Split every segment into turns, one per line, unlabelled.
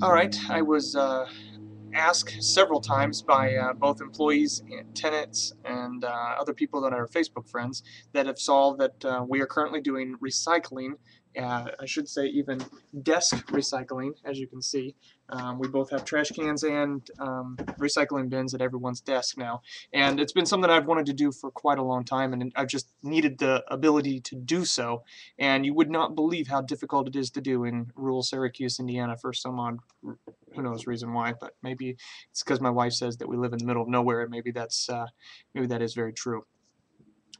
All right, I was asked several times by both employees and tenants and other people that are Facebook friends that have solved that we are currently doing recycling. I should say even desk recycling, as you can see. We both have trash cans and recycling bins at everyone's desk now. And it's been something I've wanted to do for quite a long time, and I've just needed the ability to do so. And you would not believe how difficult it is to do in rural Syracuse, Indiana, for some odd, who knows reason why, but maybe it's because my wife says that we live in the middle of nowhere, and maybe that is very true.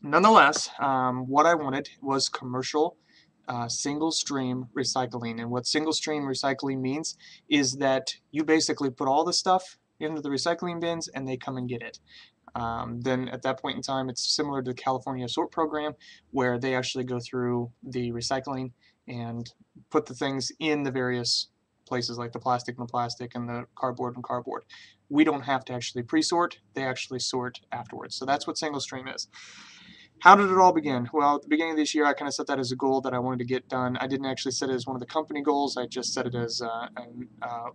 Nonetheless, what I wanted was commercial single stream recycling. And what single stream recycling means is that you basically put all the stuff into the recycling bins and they come and get it. Then at that point in time, it's similar to the California Sort Program, where they actually go through the recycling and put the things in the various places, like the plastic and the plastic and the cardboard and cardboard. We don't have to actually pre-sort, they actually sort afterwards. So that's what single stream is. How did it all begin? Well, at the beginning of this year, I kind of set that as a goal that I wanted to get done. I didn't actually set it as one of the company goals. I just set it as a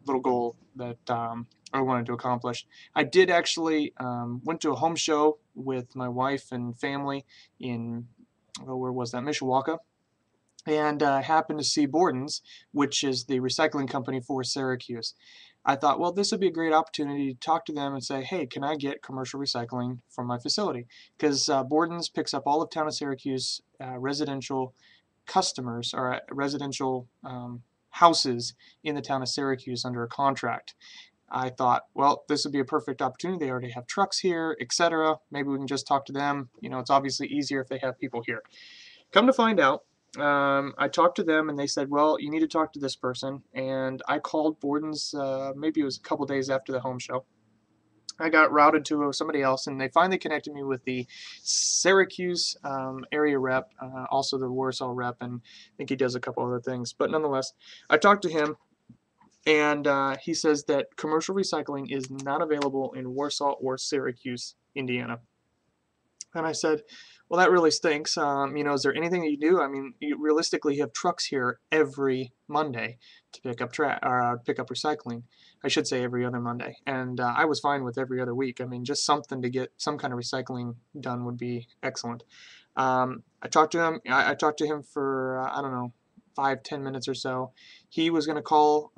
little goal that I wanted to accomplish. I did actually went to a home show with my wife and family in, oh, where was that? Mishawaka, and happened to see Borden's, which is the recycling company for Syracuse. I thought, well, this would be a great opportunity to talk to them and say, hey, can I get commercial recycling from my facility? Because Borden's picks up all of town of Syracuse residential customers or residential houses in the town of Syracuse under a contract. I thought, well, this would be a perfect opportunity. They already have trucks here, etc. Maybe we can just talk to them. You know, it's obviously easier if they have people here. Come to find out, I talked to them and they said, well, you need to talk to this person. And I called Borden's, maybe it was a couple days after the home show. I got routed to somebody else, and they finally connected me with the Syracuse area rep, also the Warsaw rep, and I think he does a couple other things. But nonetheless, I talked to him, and he says that commercial recycling is not available in Warsaw or Syracuse, Indiana. And I said, well, that really stinks. You know, is there anything that you do? I mean, you realistically have trucks here every Monday to pick up recycling. I should say every other Monday. And I was fine with every other week. I mean, just something to get some kind of recycling done would be excellent. I talked to him. I talked to him for I don't know, 5-10 minutes or so. He was going to call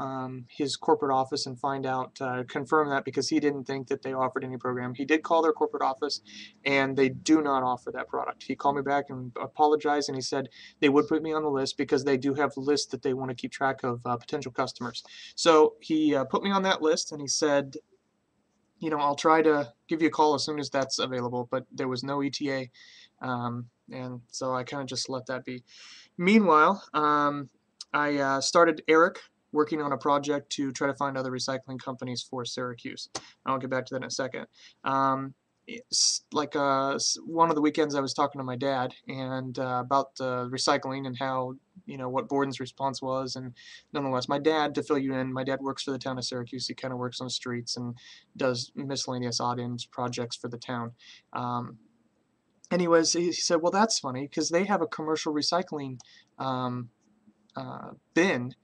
his corporate office and find out, confirm that, because he didn't think that they offered any program. He did call their corporate office, and they do not offer that product. He called me back and apologized, and he said they would put me on the list because they do have lists that they want to keep track of potential customers. So he put me on that list, and he said, you know, I'll try to give you a call as soon as that's available, but there was no ETA. And so I kind of just let that be. Meanwhile, I started Eric working on a project to try to find other recycling companies for Syracuse. I'll get back to that in a second. It's like one of the weekends I was talking to my dad and about recycling and how, you know, what Borden's response was. And nonetheless, my dad, to fill you in, my dad works for the town of Syracuse. He kind of works on the streets and does miscellaneous odd ends projects for the town. Anyways, he said, well, that's funny because they have a commercial recycling um, bin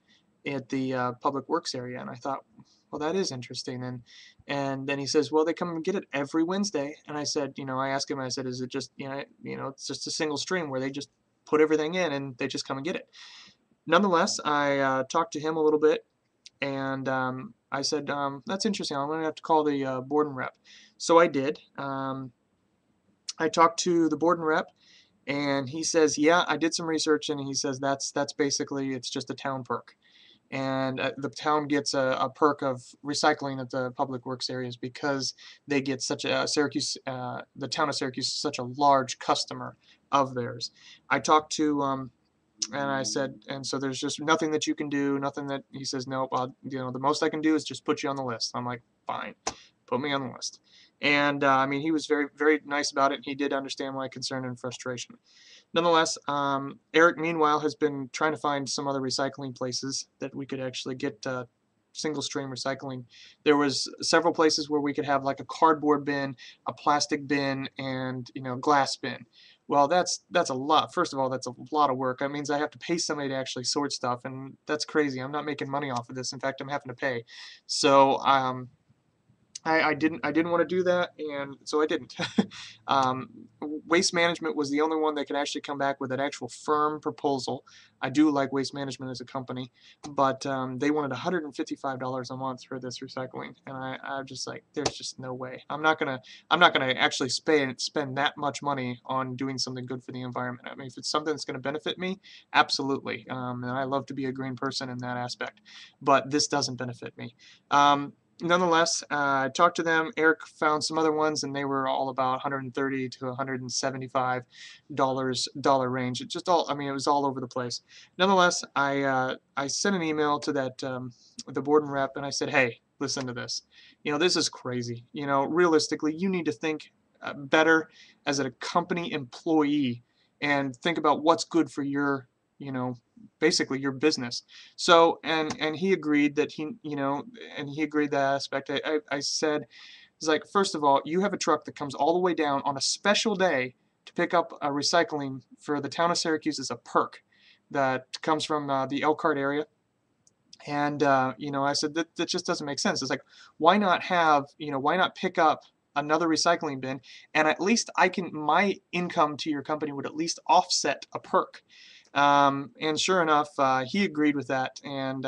at the public works area. And I thought, well, that is interesting. And then he says, well, they come and get it every Wednesday. And I said, you know, I asked him, I said, is it just, it's just a single stream where they just put everything in and they just come and get it. Nonetheless, I talked to him a little bit, and I said, that's interesting. I'm going to have to call the Borden rep. So I did. I talked to the Borden rep, and he says, yeah, I did some research, and he says that's basically, it's just a town perk. And the town gets a perk of recycling at the public works areas because they get such a the town of Syracuse is such a large customer of theirs. I talked to and I said, and so there's just nothing that you can do, nothing that he says, nope, the most I can do is just put you on the list. I'm like, fine, put me on the list. And I mean, he was very, very nice about it. And he did understand my concern and frustration. Nonetheless, Eric, meanwhile, has been trying to find some other recycling places that we could actually get single stream recycling. There was several places where we could have like a cardboard bin, a plastic bin, and glass bin. Well, that's a lot. First of all, that's a lot of work. That means I have to pay somebody to actually sort stuff, and that's crazy. I'm not making money off of this. In fact, I'm having to pay. So, I didn't want to do that, and so I didn't. um, Waste Management was the only one that could actually come back with an actual firm proposal. I do like Waste Management as a company, but they wanted $155 a month for this recycling, and I'm just like, there's just no way. I'm not gonna actually spend that much money on doing something good for the environment. I mean, if it's something that's going to benefit me, absolutely. And I love to be a green person in that aspect, but this doesn't benefit me. Nonetheless, I talked to them. Eric found some other ones, and they were all about 130 to 175 dollar range. It just all, I mean, it was all over the place. Nonetheless, I sent an email to that the board and rep, and I said, hey, listen to this. This is crazy. Realistically, you need to think better as a company employee and think about what's good for your you know basically your business. So and he agreed that he agreed that aspect. I said, it's like, first of all, you have a truck that comes all the way down on a special day to pick up a recycling for the town of Syracuse as a perk that comes from the Elkhart area. And I said that just doesn't make sense. It's like, why not pick up another recycling bin, and at least my income to your company would at least offset a perk. And sure enough, he agreed with that, and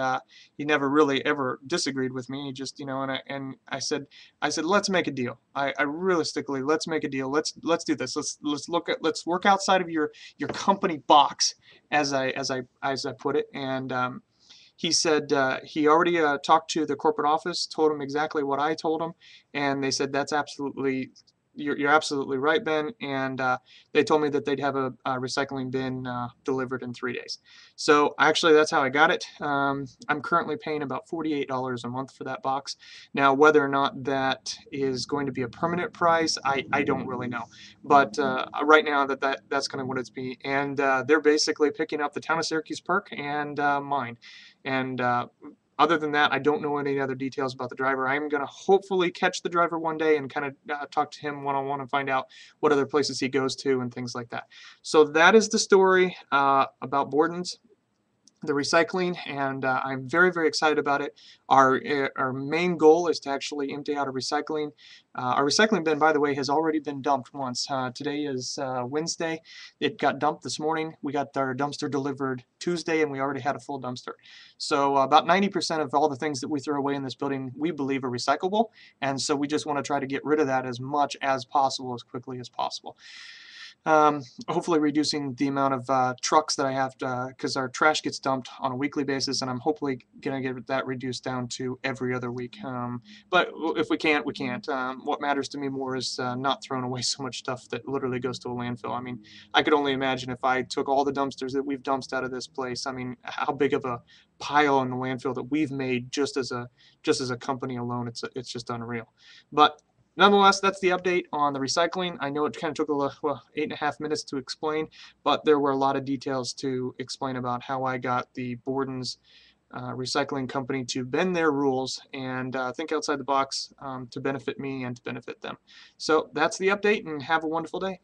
he never really ever disagreed with me. He just, and I said, let's make a deal. I realistically, let's make a deal. Let's do this. Let's work outside of your company box, as I put it. And he said he already talked to the corporate office, told him exactly what I told him, and they said you're absolutely right, Ben. And they told me that they'd have a recycling bin delivered in 3 days. So actually, that's how I got it. I'm currently paying about $48 a month for that box. Now, whether or not that is going to be a permanent price, I don't really know. But right now, that's kind of what it's be. And they're basically picking up the town of Syracuse perk and mine. And other than that, I don't know any other details about the driver. I'm going to hopefully catch the driver one day and kind of talk to him one-on-one and find out what other places he goes to and things like that. So that is the story about Borden's, the recycling, and I'm very, very excited about it. Our main goal is to actually empty out our recycling bin, by the way, has already been dumped once. Today is Wednesday. It got dumped this morning. We got our dumpster delivered Tuesday, and we already had a full dumpster. So about 90% of all the things that we throw away in this building, we believe are recyclable, and so we just want to try to get rid of that as much as possible, as quickly as possible. Hopefully reducing the amount of trucks that I have to, because our trash gets dumped on a weekly basis, and I'm hopefully going to get that reduced down to every other week. But if we can't, we can't. What matters to me more is not throwing away so much stuff that literally goes to a landfill. I mean, I could only imagine if I took all the dumpsters that we've dumped out of this place. I mean, how big of a pile in the landfill that we've made just as a company alone. It's just unreal. But nonetheless, that's the update on the recycling. I know it kind of took 8.5 minutes to explain, but there were a lot of details to explain about how I got the Borden's recycling company to bend their rules and think outside the box to benefit me and to benefit them. So that's the update, and have a wonderful day.